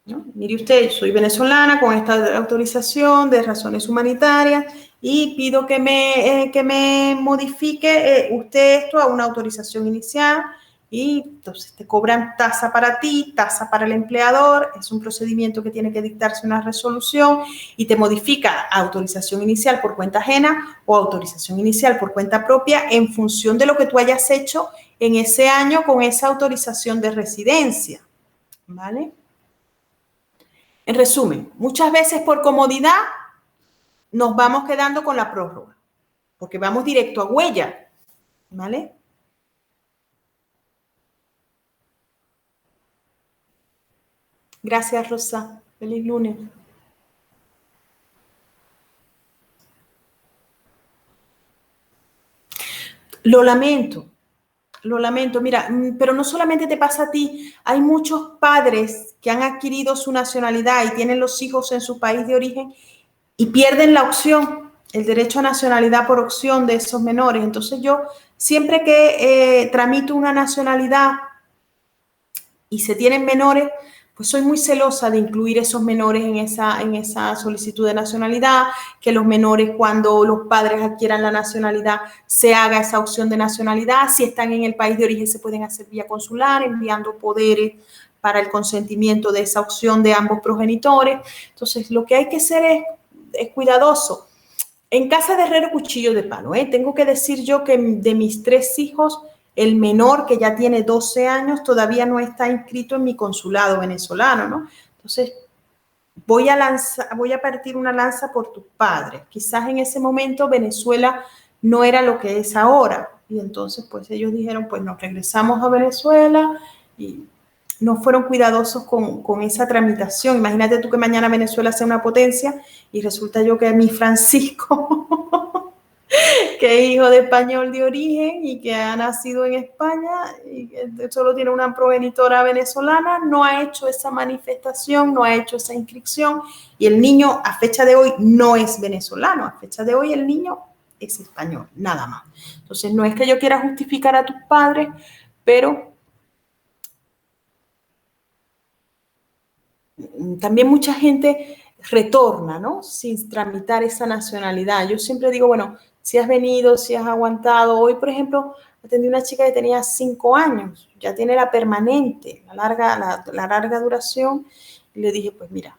¿no? Mire usted, soy venezolana con esta autorización de razones humanitarias y pido que me modifique usted esto a una autorización inicial y entonces te cobran tasa para ti, tasa para el empleador, es un procedimiento que tiene que dictarse una resolución y te modifica autorización inicial por cuenta ajena o autorización inicial por cuenta propia en función de lo que tú hayas hecho en ese año con esa autorización de residencia, ¿vale? En resumen, muchas veces por comodidad nos vamos quedando con la prórroga, porque vamos directo a huella, ¿vale? Gracias, Rosa. Feliz lunes. Lo lamento. Lo lamento, mira, pero no solamente te pasa a ti, hay muchos padres que han adquirido su nacionalidad y tienen los hijos en su país de origen y pierden la opción, el derecho a nacionalidad por opción de esos menores. Entonces yo siempre que tramito una nacionalidad y se tienen menores, pues soy muy celosa de incluir esos menores en esa solicitud de nacionalidad, que los menores cuando los padres adquieran la nacionalidad se haga esa opción de nacionalidad. Si están en el país de origen se pueden hacer vía consular, enviando poderes para el consentimiento de esa opción de ambos progenitores. Entonces, lo que hay que hacer es cuidadoso. En casa de herrero, cuchillo de palo. Tengo que decir yo que de mis 3 hijos, el menor, que ya tiene 12 años, todavía no está inscrito en mi consulado venezolano, ¿no? Entonces, voy a partir una lanza por tus padres. Quizás en ese momento Venezuela no era lo que es ahora. Y entonces, pues ellos dijeron, pues nos regresamos a Venezuela y no fueron cuidadosos con esa tramitación. Imagínate tú que mañana Venezuela sea una potencia y resulta yo que mi Francisco, que es hijo de español de origen y que ha nacido en España y que solo tiene una progenitora venezolana, no ha hecho esa manifestación, no ha hecho esa inscripción y el niño a fecha de hoy no es venezolano, a fecha de hoy el niño es español, nada más. Entonces no es que yo quiera justificar a tus padres, pero también mucha gente retorna, ¿no? Sin tramitar esa nacionalidad. Yo siempre digo, bueno, si has venido, si has aguantado. Hoy, por ejemplo, atendí a una chica que tenía 5 años, ya tiene la permanente, la larga duración. Y le dije, pues mira,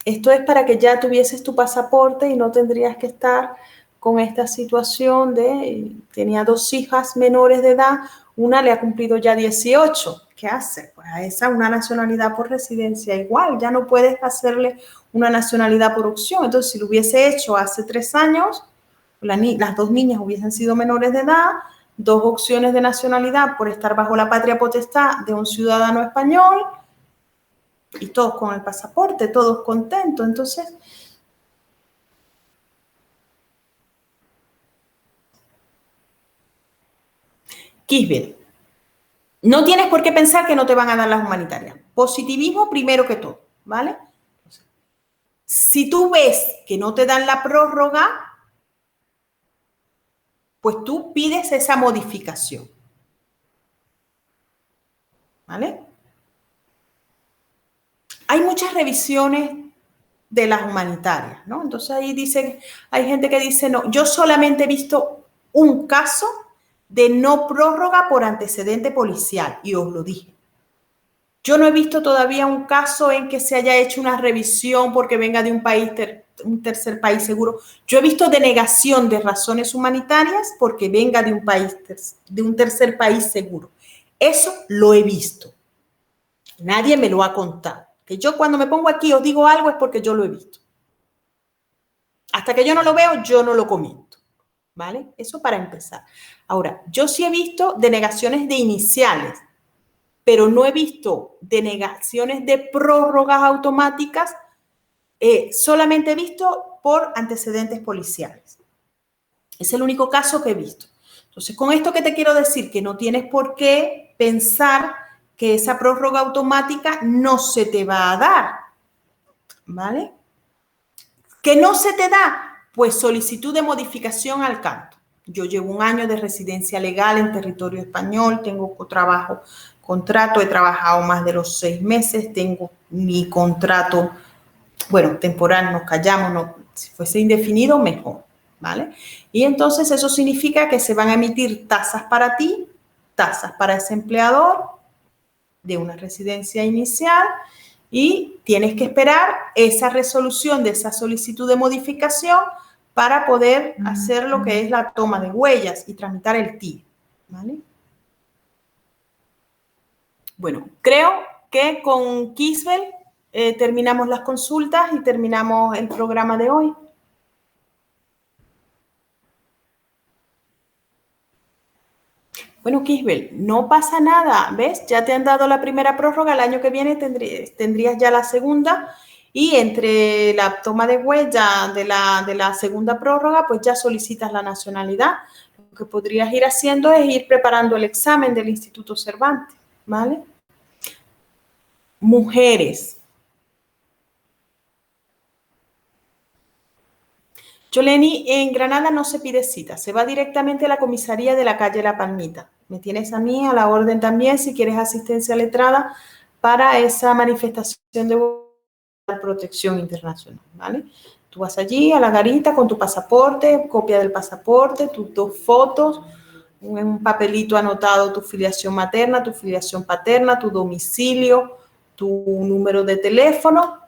esto es para que ya tuvieses tu pasaporte y no tendrías que estar con esta situación de, tenía 2 hijas menores de edad, una le ha cumplido ya 18. ¿Qué hace? Pues a esa una nacionalidad por residencia igual, ya no puedes hacerle una nacionalidad por opción. Entonces, si lo hubiese hecho hace 3 años, las 2 niñas hubiesen sido menores de edad, 2 opciones de nacionalidad por estar bajo la patria potestad de un ciudadano español, y todos con el pasaporte, todos contentos. Entonces, Kisbel, no tienes por qué pensar que no te van a dar las humanitarias. Positivismo primero que todo, ¿vale? Si tú ves que no te dan la prórroga, pues tú pides esa modificación, ¿vale? Hay muchas revisiones de las humanitarias, ¿no? Entonces ahí dicen, hay gente que dice, no, yo solamente he visto un caso de no prórroga por antecedente policial, y os lo dije. Yo no he visto todavía un caso en que se haya hecho una revisión porque venga de un país, un tercer país seguro. Yo he visto denegación de razones humanitarias porque venga de un país, de un tercer país seguro. Eso lo he visto. Nadie me lo ha contado. Que yo cuando me pongo aquí os digo algo es porque yo lo he visto. Hasta que yo no lo veo, yo no lo comento. ¿Vale? Eso para empezar. Ahora, yo sí he visto denegaciones de iniciales, pero no he visto denegaciones de prórrogas automáticas, solamente he visto por antecedentes policiales. Es el único caso que he visto. Entonces, con esto que te quiero decir, que no tienes por qué pensar que esa prórroga automática no se te va a dar, ¿vale? ¿Que no se te da? Pues solicitud de modificación al canto. Yo llevo 1 año de residencia legal en territorio español, tengo contrato, he trabajado más de los 6 meses, tengo mi contrato, bueno, temporal, nos callamos, no, si fuese indefinido, mejor, ¿vale? Y entonces eso significa que se van a emitir tasas para ti, tasas para ese empleador de una residencia inicial, y tienes que esperar esa resolución de esa solicitud de modificación para poder hacer lo que es la toma de huellas y tramitar el TIE, ¿vale? Bueno, creo que con Kisbel terminamos las consultas y terminamos el programa de hoy. Bueno, Kisbel, no pasa nada, ¿ves? Ya te han dado la primera prórroga, el año que viene tendrías ya la segunda, y entre la toma de huella de la segunda prórroga, pues ya solicitas la nacionalidad. Lo que podrías ir haciendo es ir preparando el examen del Instituto Cervantes, ¿vale? Mujeres. Yoleni, en Granada no se pide cita, se va directamente a la comisaría de la calle La Palmita. Me tienes a mí a la orden también si quieres asistencia letrada para esa manifestación de protección internacional, ¿vale? Tú vas allí a la garita con tu pasaporte, copia del pasaporte, tus 2 fotos, un papelito anotado tu filiación materna, tu filiación paterna, tu domicilio, tu número de teléfono,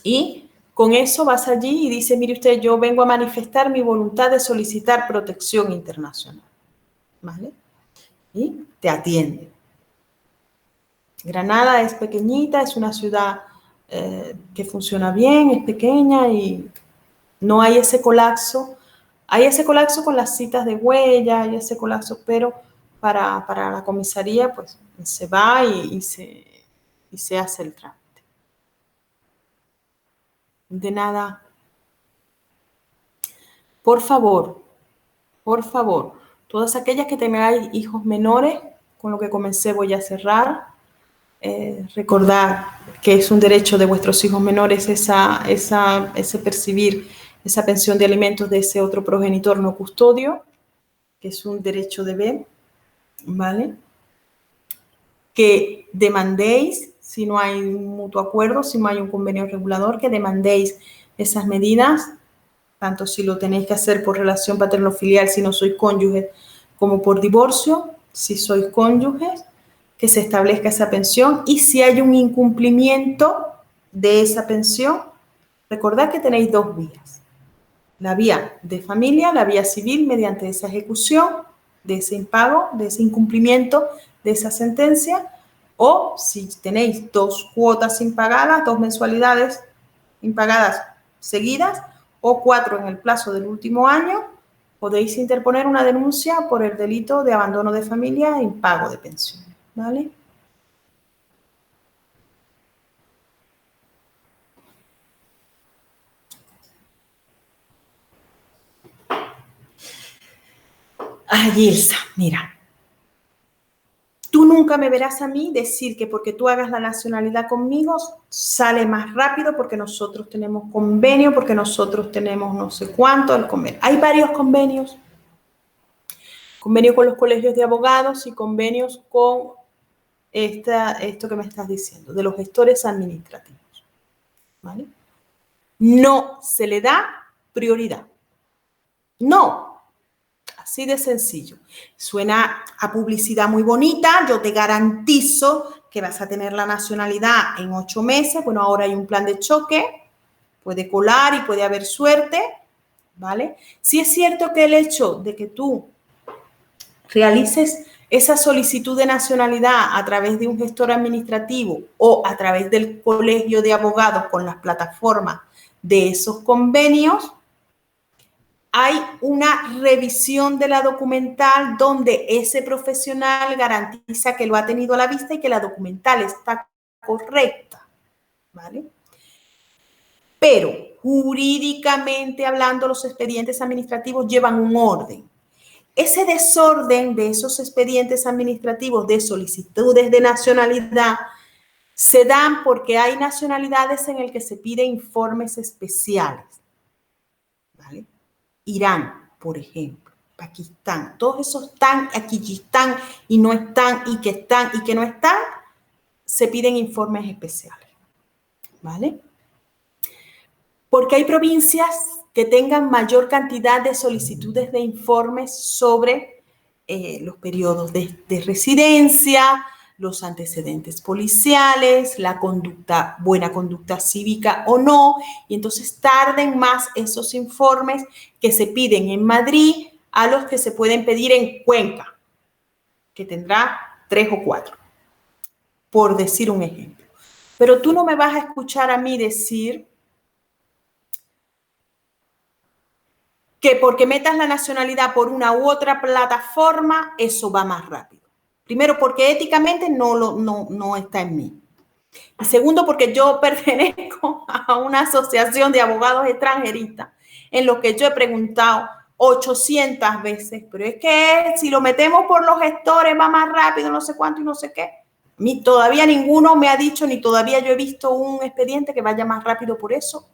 y con eso vas allí y dices, mire usted, yo vengo a manifestar mi voluntad de solicitar protección internacional, ¿vale? Y te atienden. Granada es pequeñita, es una ciudad que funciona bien, es pequeña y no hay ese colapso. Hay ese colapso con las citas de huella, hay ese colapso, pero para la comisaría pues se va y se hace el trámite. De nada. Por favor, todas aquellas que tengáis hijos menores, con lo que comencé voy a cerrar. Recordar que es un derecho de vuestros hijos menores ese percibir esa pensión de alimentos de ese otro progenitor no custodio, que es un derecho de ver, ¿vale? Que demandéis si no hay un mutuo acuerdo, si no hay un convenio regulador, que demandéis esas medidas, tanto si lo tenéis que hacer por relación paterno-filial, si no sois cónyuges, como por divorcio, si sois cónyuges, que se establezca esa pensión. Y si hay un incumplimiento de esa pensión, recordad que tenéis dos vías. La vía de familia, la vía civil, mediante esa ejecución de ese impago, de ese incumplimiento de esa sentencia, o si tenéis dos cuotas impagadas, dos mensualidades impagadas seguidas, o 4 en el plazo del último año, podéis interponer una denuncia por el delito de abandono de familia e impago de pensiones, ¿vale? Ay, Ilsa, mira, tú nunca me verás a mí decir que porque tú hagas la nacionalidad conmigo sale más rápido porque nosotros tenemos convenio, porque nosotros tenemos no sé cuánto el convenio. Hay varios convenios. Convenio con los colegios de abogados y convenios con esto que me estás diciendo, de los gestores administrativos, ¿vale? No se le da prioridad. No, así de sencillo. Suena a publicidad muy bonita, yo te garantizo que vas a tener la nacionalidad en 8 meses. Bueno, ahora hay un plan de choque, puede colar y puede haber suerte, ¿vale? Sí es cierto que el hecho de que tú realices esa solicitud de nacionalidad a través de un gestor administrativo o a través del colegio de abogados con las plataformas de esos convenios, hay una revisión de la documental donde ese profesional garantiza que lo ha tenido a la vista y que la documental está correcta, ¿vale? Pero jurídicamente hablando, los expedientes administrativos llevan un orden. Ese desorden de esos expedientes administrativos de solicitudes de nacionalidad se dan porque hay nacionalidades en las que se piden informes especiales, ¿vale? Irán, por ejemplo, Pakistán, todos esos están, aquí están y no están y que están y que no están, se piden informes especiales, ¿vale? Porque hay provincias que tengan mayor cantidad de solicitudes de informes sobre los periodos de residencia, los antecedentes policiales, la conducta, buena conducta cívica o no, y entonces tarden más esos informes que se piden en Madrid a los que se pueden pedir en Cuenca, que tendrá 3 o 4, por decir un ejemplo. Pero tú no me vas a escuchar a mí decir que porque metas la nacionalidad por una u otra plataforma, eso va más rápido. Primero, porque éticamente no está en mí. Y segundo, porque yo pertenezco a una asociación de abogados extranjeristas en lo que yo he preguntado 800 veces, pero es que si lo metemos por los gestores va más rápido, no sé cuánto y no sé qué. A mí todavía ninguno me ha dicho, ni todavía yo he visto un expediente que vaya más rápido por eso.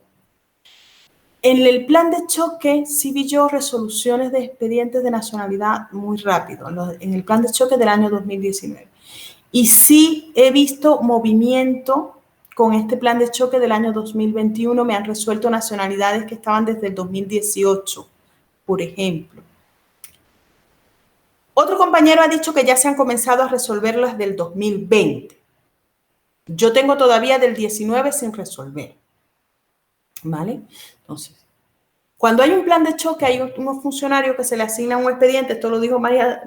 En el plan de choque sí vi yo resoluciones de expedientes de nacionalidad muy rápido, en el plan de choque del año 2019. Y sí he visto movimiento con este plan de choque del año 2021, me han resuelto nacionalidades que estaban desde el 2018, por ejemplo. Otro compañero ha dicho que ya se han comenzado a resolverlas del 2020. Yo tengo todavía del 19 sin resolver, ¿vale? Entonces, cuando hay un plan de choque, hay unos funcionarios que se le asignan un expediente, esto lo dijo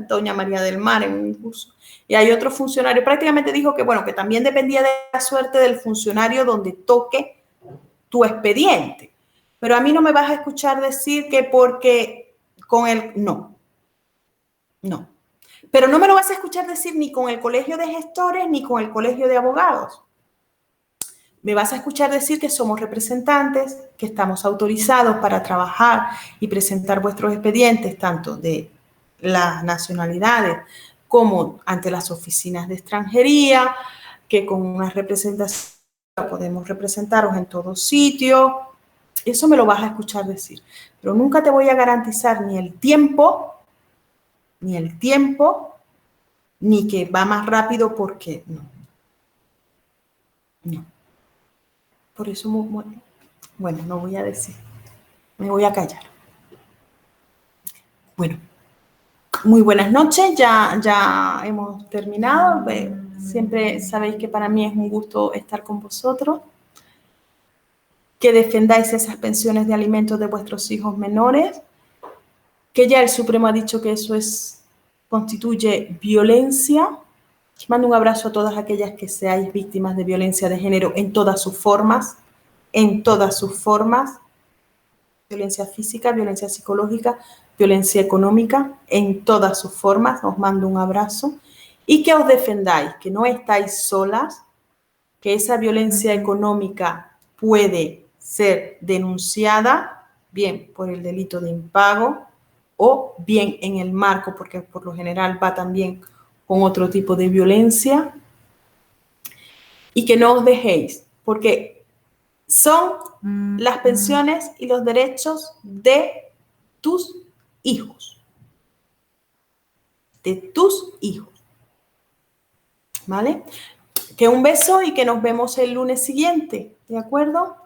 doña María del Mar en un curso, y hay otro funcionario, prácticamente dijo que, bueno, que también dependía de la suerte del funcionario donde toque tu expediente. Pero a mí no me vas a escuchar decir que porque con el... No. Pero no me lo vas a escuchar decir ni con el colegio de gestores ni con el colegio de abogados. Me vas a escuchar decir que somos representantes, que estamos autorizados para trabajar y presentar vuestros expedientes, tanto de las nacionalidades como ante las oficinas de extranjería, que con una representación podemos representaros en todo sitio. Eso me lo vas a escuchar decir. Pero nunca te voy a garantizar ni el tiempo, ni que va más rápido porque no. No. Por eso, bueno, no voy a decir. Me voy a callar. Bueno, muy buenas noches. Ya hemos terminado. Siempre sabéis que para mí es un gusto estar con vosotros. Que defendáis esas pensiones de alimentos de vuestros hijos menores. Que ya el Supremo ha dicho que eso constituye violencia. Mando un abrazo a todas aquellas que seáis víctimas de violencia de género en todas sus formas, violencia física, violencia psicológica, violencia económica, en todas sus formas. Os mando un abrazo y que os defendáis, que no estáis solas, que esa violencia económica puede ser denunciada, bien por el delito de impago o bien en el marco, porque por lo general va también con otro tipo de violencia, y que no os dejéis, porque son las pensiones y los derechos de tus hijos, ¿vale? Que un beso y que nos vemos el lunes siguiente, ¿de acuerdo?